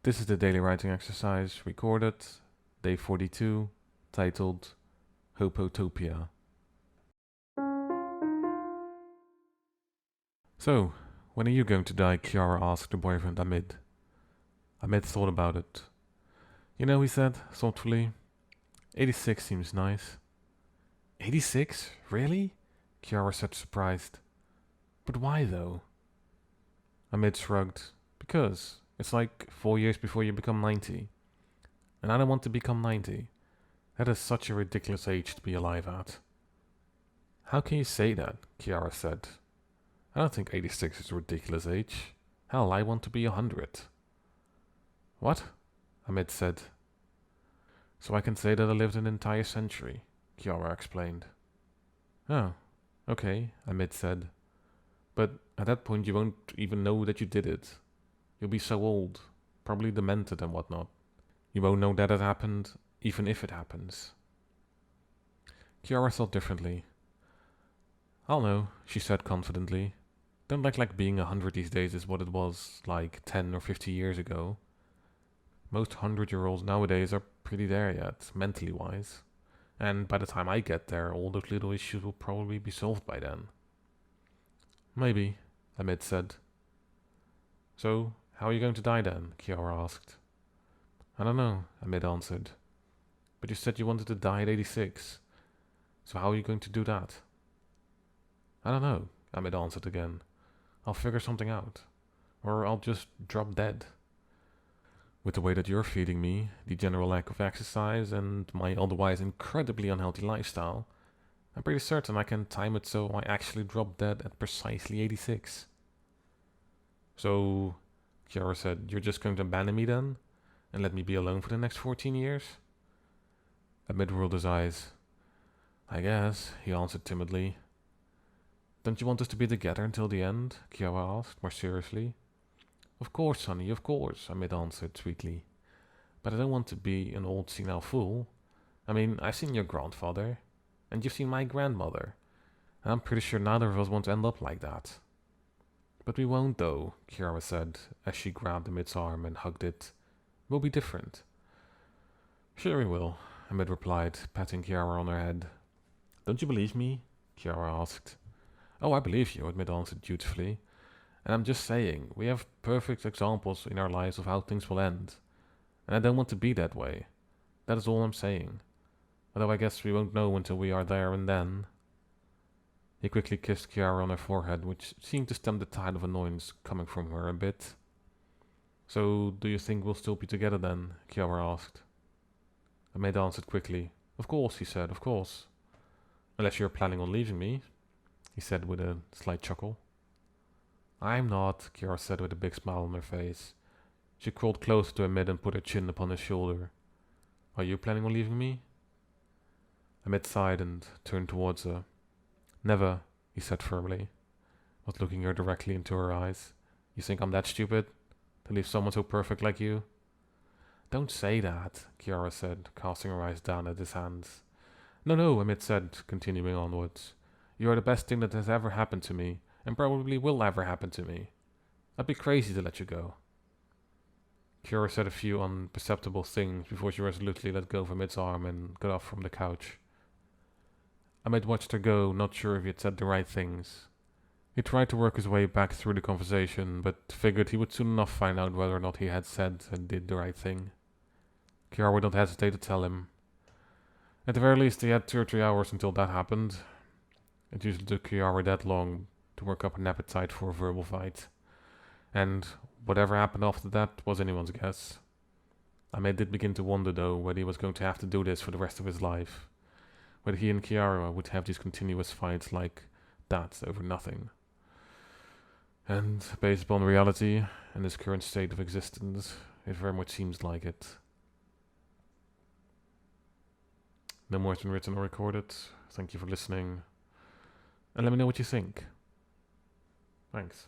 This is the daily writing exercise recorded, day 42, titled Hopotopia. So, when are you going to die? Kiara asked her boyfriend Amit. Amit thought about it. You know, he said, thoughtfully, 86 seems nice. 86? Really? Kiara said, surprised. But why though? Amit shrugged. Because it's like 4 years before you become 90. And I don't want to become 90. That is such a ridiculous age to be alive at. How can you say that? Kiara said. I don't think 86 is a ridiculous age. Hell, I want to be 100. What? Amit said. So I can say that I lived an entire century, Kiara explained. Oh, okay, Amit said. But at that point you won't even know that you did it. You'll be so old, probably demented and whatnot. You won't know that it happened, even if it happens. Kiara thought differently. I'll know, she said confidently. Don't act like being 100 these days is what it was like 10 or 50 years ago. Most 100-year-olds nowadays are pretty there yet, mentally wise. And by the time I get there, all those little issues will probably be solved by then. Maybe, Amit said. So, how are you going to die then? Kiara asked. I don't know, Amit answered. But you said you wanted to die at 86. So how are you going to do that? I don't know, Amit answered again. I'll figure something out. Or I'll just drop dead. With the way that you're feeding me, the general lack of exercise, and my otherwise incredibly unhealthy lifestyle, I'm pretty certain I can time it so I actually drop dead at precisely 86. So, Kiara said, you're just going to abandon me then? And let me be alone for the next 14 years? Amit rolled his eyes. I guess, he answered timidly. Don't you want us to be together until the end? Kiara asked, more seriously. Of course, sonny, of course, Amit answered sweetly. But I don't want to be an old senile fool. I mean, I've seen your grandfather, and you've seen my grandmother, and I'm pretty sure neither of us want to end up like that. But we won't, though, Kiara said, as she grabbed Amit's arm and hugged it. We'll be different. Sure we will, Amit replied, patting Kiara on her head. Don't you believe me? Kiara asked. Oh, I believe you, Amit answered dutifully. And I'm just saying, we have perfect examples in our lives of how things will end. And I don't want to be that way. That is all I'm saying. Although I guess we won't know until we are there and then. He quickly kissed Kiara on her forehead, which seemed to stem the tide of annoyance coming from her a bit. So, do you think we'll still be together then? Kiara asked. Amit answered quickly. Of course, he said, of course. Unless you're planning on leaving me, he said with a slight chuckle. I'm not, Kiara said with a big smile on her face. She crawled closer to Amit and put her chin upon his shoulder. Are you planning on leaving me? Amit sighed and turned towards her. Never, he said firmly, not looking her directly into her eyes. You think I'm that stupid? To leave someone so perfect like you? Don't say that, Kiara said, casting her eyes down at his hands. No, Amit said, continuing onwards. You are the best thing that has ever happened to me, and probably will ever happen to me. I'd be crazy to let you go. Kiara said a few unperceptible things before she resolutely let go of Amit's arm and got off from the couch. Amit watched her go, not sure if he had said the right things. He tried to work his way back through the conversation, but figured he would soon enough find out whether or not he had said and did the right thing. Kiara would not hesitate to tell him. At the very least, he had 2 or 3 hours until that happened. It usually took Kiara that long to work up an appetite for a verbal fight. And whatever happened after that was anyone's guess. Amit did begin to wonder, though, whether he was going to have to do this for the rest of his life. Whether he and Kiara would have these continuous fights like that over nothing. And based upon reality and his current state of existence, it very much seems like it. No more has been written or recorded. Thank you for listening. And let me know what you think. Thanks.